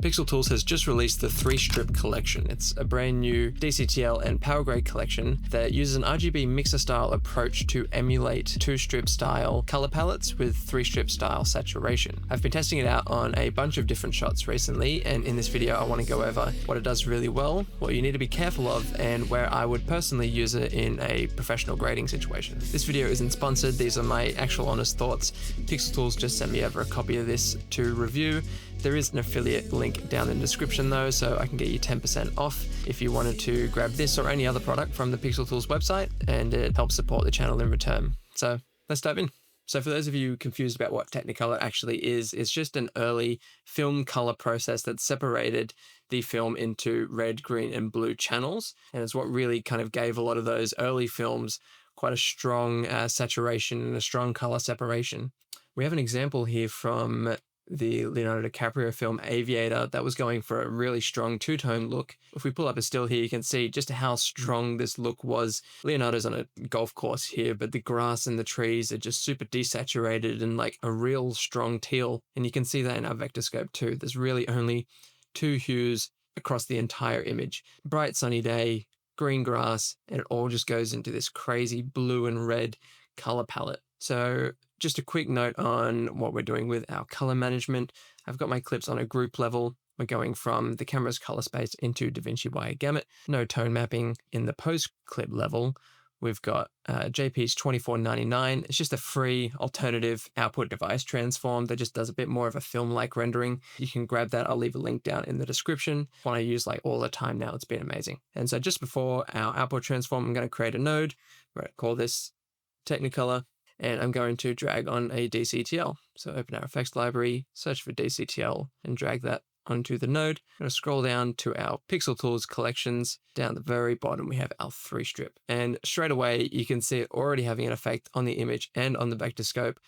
PixelTools has just released the 3-strip collection. It's a brand new DCTL and Powergrade collection that uses an RGB mixer style approach to emulate 2-strip style color palettes with 3-strip style saturation. I've been testing it out on a bunch of different shots recently, and in this video I want to go over what it does really well, what you need to be careful of, and where I would personally use it in a professional grading situation. This video isn't sponsored, these are my actual honest thoughts. PixelTools just sent me over a copy of this to review. There is an affiliate link down in the description though, so I can get you 10% off if you wanted to grab this or any other product from the PixelTools website, and it helps support the channel in return. So let's dive in. So for those of you confused about what Technicolor actually is, it's just an early film color process that separated the film into red, green, and blue channels. And it's what really kind of gave a lot of those early films quite a strong saturation and a strong color separation. We have an example here from the Leonardo DiCaprio film Aviator that was going for a really strong two-tone look. If we pull up a still here, you can see just how strong this look was. Leonardo's on a golf course here, but the grass and the trees are just super desaturated and like a real strong teal. And you can see that in our vector scope too. There's really only 2 hues across the entire image. Bright sunny day, green grass, and it all just goes into this crazy blue and red color palette. So just a quick note on what we're doing with our color management. I've got my clips on a group level. We're going from the camera's color space into DaVinci Wide Gamut. No tone mapping in the post clip level. We've got JP's 2499. It's just a free alternative output device transform that just does a bit more of a film-like rendering. You can grab that. I'll leave a link down in the description. One I use like all the time now. It's been amazing. And so just before our output transform, I'm going to create a node. We're going to call this Technicolor. And I'm going to drag on a DCTL. So open our effects library, search for DCTL, and drag that onto the node. I'm going to scroll down to our PixelTools collections. Down the very bottom, we have our 3-strip. And straight away, you can see it already having an effect on the image and on the vector scope,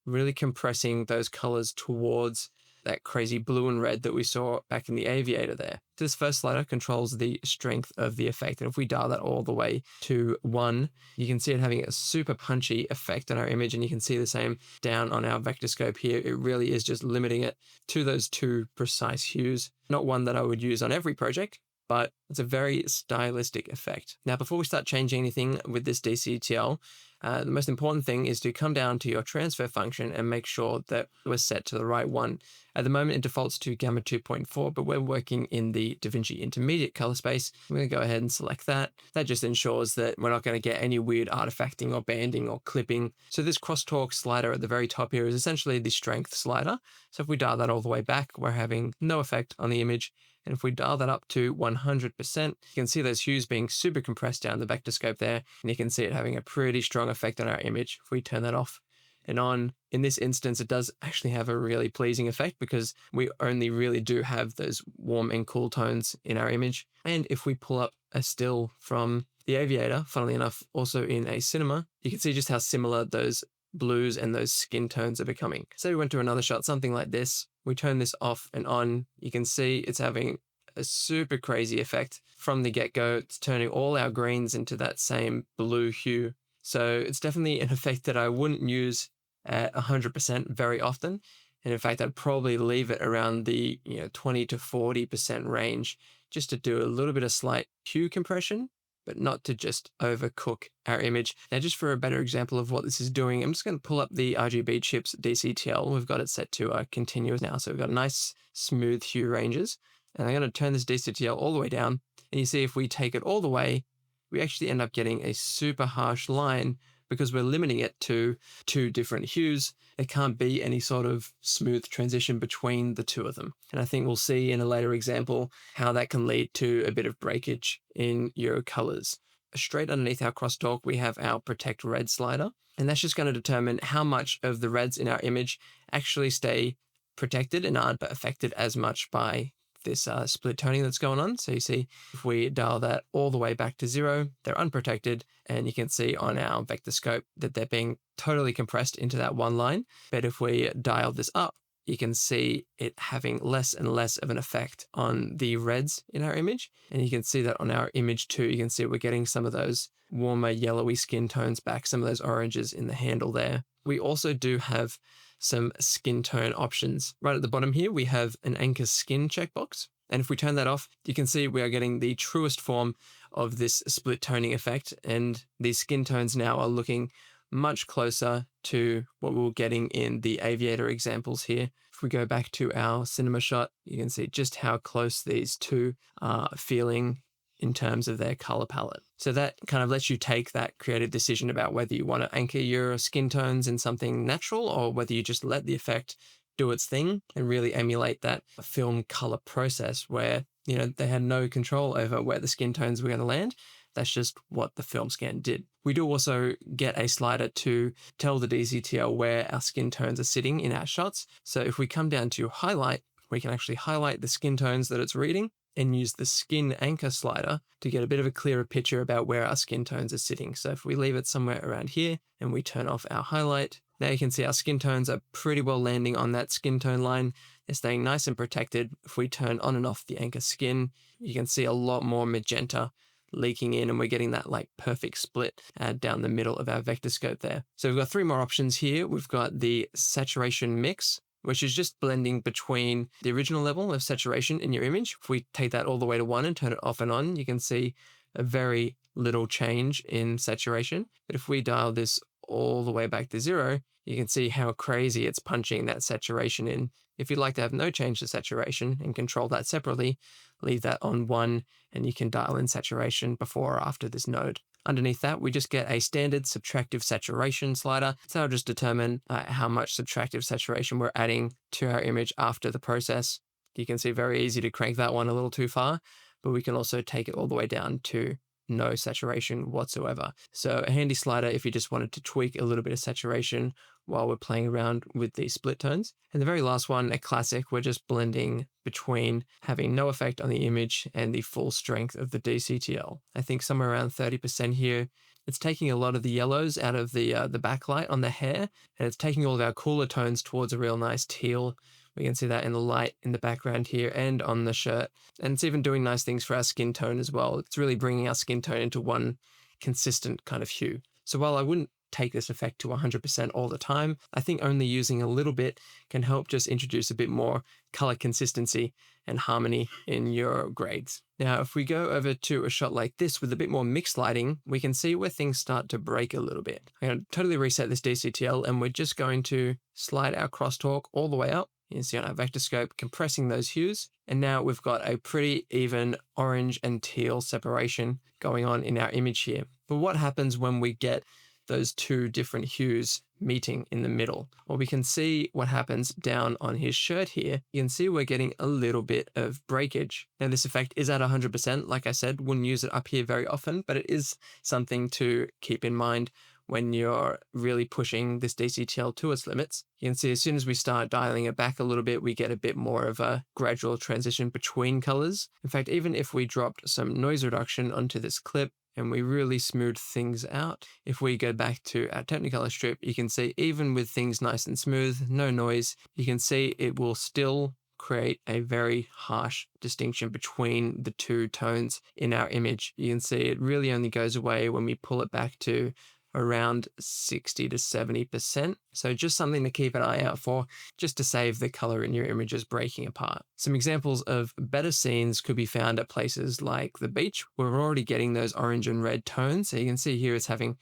really compressing those colors towards that crazy blue and red that we saw back in the Aviator there. This first slider controls the strength of the effect. And if we dial that all the way to 1, you can see it having a super punchy effect on our image. And you can see the same down on our vector scope here. It really is just limiting it to those 2 precise hues. Not one that I would use on every project, but it's a very stylistic effect. Now, before we start changing anything with this DCTL, the most important thing is to come down to your transfer function and make sure that we're set to the right one. At the moment, it defaults to Gamma 2.4, but we're working in the DaVinci Intermediate color space. I'm going to go ahead and select that. That just ensures that we're not going to get any weird artifacting or banding or clipping. So this crosstalk slider at the very top here is essentially the strength slider. So if we dial that all the way back, we're having no effect on the image. And if we dial that up to 100%, you can see those hues being super compressed down the vector scope there. And you can see it having a pretty strong effect on our image. If we turn that off and on, in this instance, it does actually have a really pleasing effect because we only really do have those warm and cool tones in our image. And if we pull up a still from the Aviator, funnily enough, also in a cinema, you can see just how similar those blues and those skin tones are becoming. So we went to another shot, something like this. We turn this off and on. You can see it's having a super crazy effect from the get-go. It's turning all our greens into that same blue hue. So it's definitely an effect that I wouldn't use at 100% very often. And in fact, I'd probably leave it around the 20 to 40% range just to do a little bit of slight hue compression, but not to just overcook our image. Now, just for a better example of what this is doing, I'm just going to pull up the RGB chips DCTL. We've got it set to continuous now, so we've got nice smooth hue ranges. And I'm going to turn this DCTL all the way down, and you see if we take it all the way, we actually end up getting a super harsh line because we're limiting it to 2 different hues. There can't be any sort of smooth transition between the 2 of them. And I think we'll see in a later example how that can lead to a bit of breakage in your colors. Straight underneath our crosstalk, we have our Protect Red slider, and that's just going to determine how much of the reds in our image actually stay protected and aren't affected as much by this split toning that's going on. So you see, if we dial that all the way back to 0, they're unprotected, and you can see on our vector scope that they're being totally compressed into that one line. But if we dial this up, you can see it having less and less of an effect on the reds in our image. And you can see that on our image too. You can see we're getting some of those warmer yellowy skin tones back, some of those oranges in the handle there. We also do have some skin tone options. Right at the bottom here, we have an anchor skin checkbox. And if we turn that off, you can see we are getting the truest form of this split toning effect. And these skin tones now are looking much closer to what we were getting in the aviator examples here. If we go back to our cinema shot, you can see just how close these two are feeling in terms of their color palette. So that kind of lets you take that creative decision about whether you want to anchor your skin tones in something natural or whether you just let the effect do its thing and really emulate that film color process where, you know, they had no control over where the skin tones were going to land. That's just what the film scan did. We do also get a slider to tell the DCTL where our skin tones are sitting in our shots. So if we come down to highlight, we can actually highlight the skin tones that it's reading and use the skin anchor slider to get a bit of a clearer picture about where our skin tones are sitting. So if we leave it somewhere around here and we turn off our highlight, now you can see our skin tones are pretty well landing on that skin tone line. They're staying nice and protected. If we turn on and off the anchor skin, you can see a lot more magenta leaking in, and we're getting that like perfect split down the middle of our vector scope there. So we've got three more options here. We've got the saturation mix, which is just blending between the original level of saturation in your image. If we take that all the way to 1 and turn it off and on, you can see a very little change in saturation. But if we dial this all the way back to 0, you can see how crazy it's punching that saturation in. If you'd like to have no change to saturation and control that separately, leave that on 1 and you can dial in saturation before or after this node. Underneath that, we just get a standard subtractive saturation slider. So that'll just determine how much subtractive saturation we're adding to our image after the process. You can see very easy to crank that one a little too far, but we can also take it all the way down to no saturation whatsoever. So a handy slider if you just wanted to tweak a little bit of saturation while we're playing around with these split tones. And the very last one, a classic, we're just blending between having no effect on the image and the full strength of the DCTL. I think somewhere around 30% here. It's taking a lot of the yellows out of the backlight on the hair, and it's taking all of our cooler tones towards a real nice teal. We can see that in the light in the background here and on the shirt. And it's even doing nice things for our skin tone as well. It's really bringing our skin tone into one consistent kind of hue. So while I wouldn't take this effect to 100% all the time, I think only using a little bit can help just introduce a bit more color consistency and harmony in your grades. Now, if we go over to a shot like this with a bit more mixed lighting, we can see where things start to break a little bit. I'm going to totally reset this DCTL and we're just going to slide our crosstalk all the way up. You can see on our vector scope, compressing those hues. And now we've got a pretty even orange and teal separation going on in our image here. But what happens when we get those two different hues meeting in the middle? Well, we can see what happens down on his shirt here. You can see we're getting a little bit of breakage. Now this effect is at 100%. Like I said, wouldn't use it up here very often, but it is something to keep in mind when you're really pushing this DCTL to its limits. You can see as soon as we start dialing it back a little bit, we get a bit more of a gradual transition between colors. In fact, even if we dropped some noise reduction onto this clip and we really smooth things out, if we go back to our Technicolor strip, you can see even with things nice and smooth, no noise, you can see it will still create a very harsh distinction between the two tones in our image. You can see it really only goes away when we pull it back to around 60 to 70%. So just something to keep an eye out for, just to save the color in your images breaking apart. Some examples of better scenes could be found at places like the beach, where we're already getting those orange and red tones. So you can see here it's having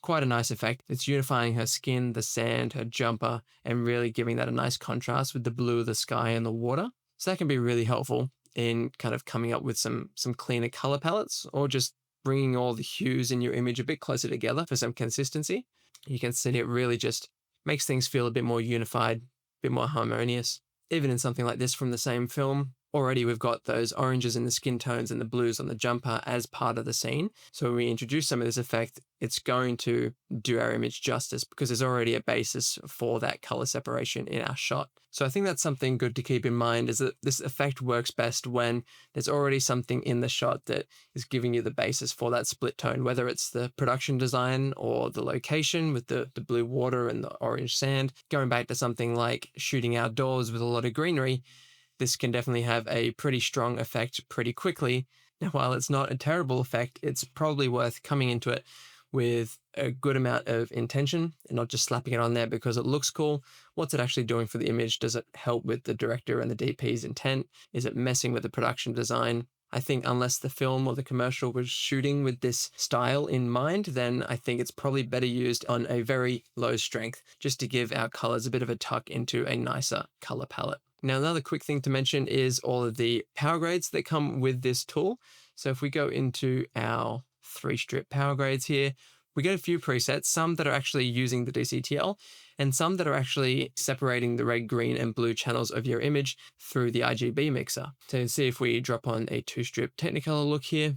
quite a nice effect. It's unifying her skin, the sand, her jumper, and really giving that a nice contrast with the blue of the sky and the water. So that can be really helpful in kind of coming up with some cleaner color palettes, or just bringing all the hues in your image a bit closer together for some consistency. You can see it really just makes things feel a bit more unified, a bit more harmonious. Even in something like this from the same film, already we've got those oranges in the skin tones and the blues on the jumper as part of the scene. So when we introduce some of this effect, it's going to do our image justice because there's already a basis for that color separation in our shot. So I think that's something good to keep in mind, is that this effect works best when there's already something in the shot that is giving you the basis for that split tone, whether it's the production design or the location with the blue water and the orange sand. Going back to something like shooting outdoors with a lot of greenery, this can definitely have a pretty strong effect pretty quickly. Now, while it's not a terrible effect, it's probably worth coming into it with a good amount of intention and not just slapping it on there because it looks cool. What's it actually doing for the image? Does it help with the director and the DP's intent? Is it messing with the production design? I think unless the film or the commercial was shooting with this style in mind, then I think it's probably better used on a very low strength just to give our colors a bit of a tuck into a nicer color palette. Now, another quick thing to mention is all of the power grades that come with this tool. So if we go into our 3-strip power grades here, we get a few presets, some that are actually using the DCTL and some that are actually separating the red, green, and blue channels of your image through the RGB mixer. So see if we drop on a 2-strip Technicolor look here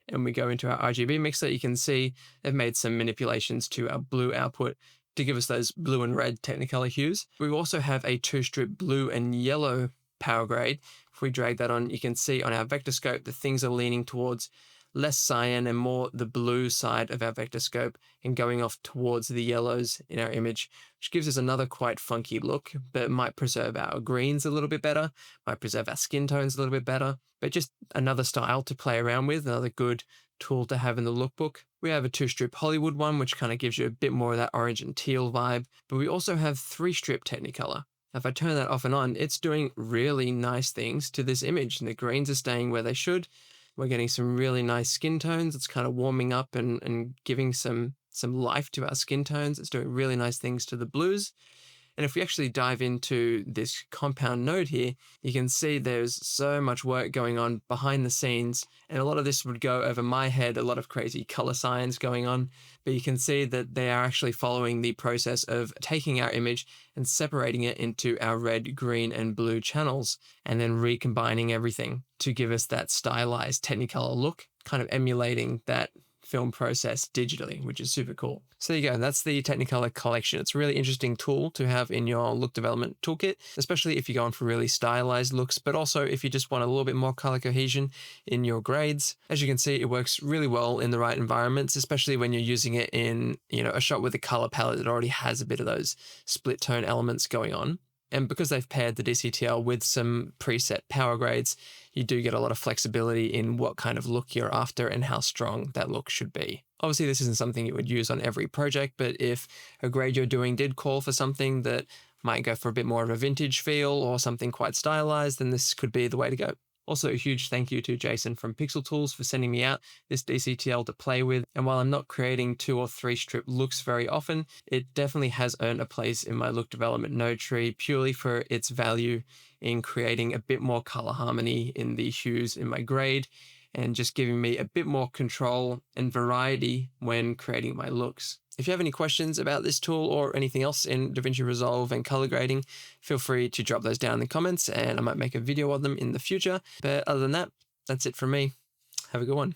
and we go into our RGB mixer, you can see they've made some manipulations to our blue output to give us those blue and red Technicolor hues. We also have a 2-strip blue and yellow power grade. If we drag that on, you can see on our vector scope that things are leaning towards less cyan and more the blue side of our vector scope and going off towards the yellows in our image, which gives us another quite funky look, but might preserve our greens a little bit better, might preserve our skin tones a little bit better, but just another style to play around with, another good tool to have in the lookbook. We have a 2-strip Hollywood one, which kind of gives you a bit more of that orange and teal vibe, but we also have 3-strip Technicolor. If I turn that off and on, it's doing really nice things to this image, and the greens are staying where they should. We're getting some really nice skin tones. It's kind of warming up and giving some life to our skin tones. It's doing really nice things to the blues. And if we actually dive into this compound node here, you can see there's so much work going on behind the scenes. And a lot of this would go over my head, a lot of crazy color science going on. But you can see that they are actually following the process of taking our image and separating it into our red, green, and blue channels, and then recombining everything to give us that stylized Technicolor look, kind of emulating that film process digitally, which is super cool. So there you go, that's the Technicolor collection. It's a really interesting tool to have in your look development toolkit, especially if you're going for really stylized looks, but also if you just want a little bit more color cohesion in your grades. As you can see, it works really well in the right environments, especially when you're using it in, a shot with a color palette that already has a bit of those split tone elements going on. And because they've paired the DCTL with some preset power grades, you do get a lot of flexibility in what kind of look you're after and how strong that look should be. Obviously, this isn't something you would use on every project, but if a grade you're doing did call for something that might go for a bit more of a vintage feel or something quite stylized, then this could be the way to go. Also, a huge thank you to Jason from PixelTools for sending me out this DCTL to play with. And while I'm not creating 2 or 3-strip looks very often, it definitely has earned a place in my look development node tree purely for its value in creating a bit more color harmony in the hues in my grade and just giving me a bit more control and variety when creating my looks. If you have any questions about this tool or anything else in DaVinci Resolve and color grading, feel free to drop those down in the comments and I might make a video on them in the future. But other than that, that's it from me. Have a good one.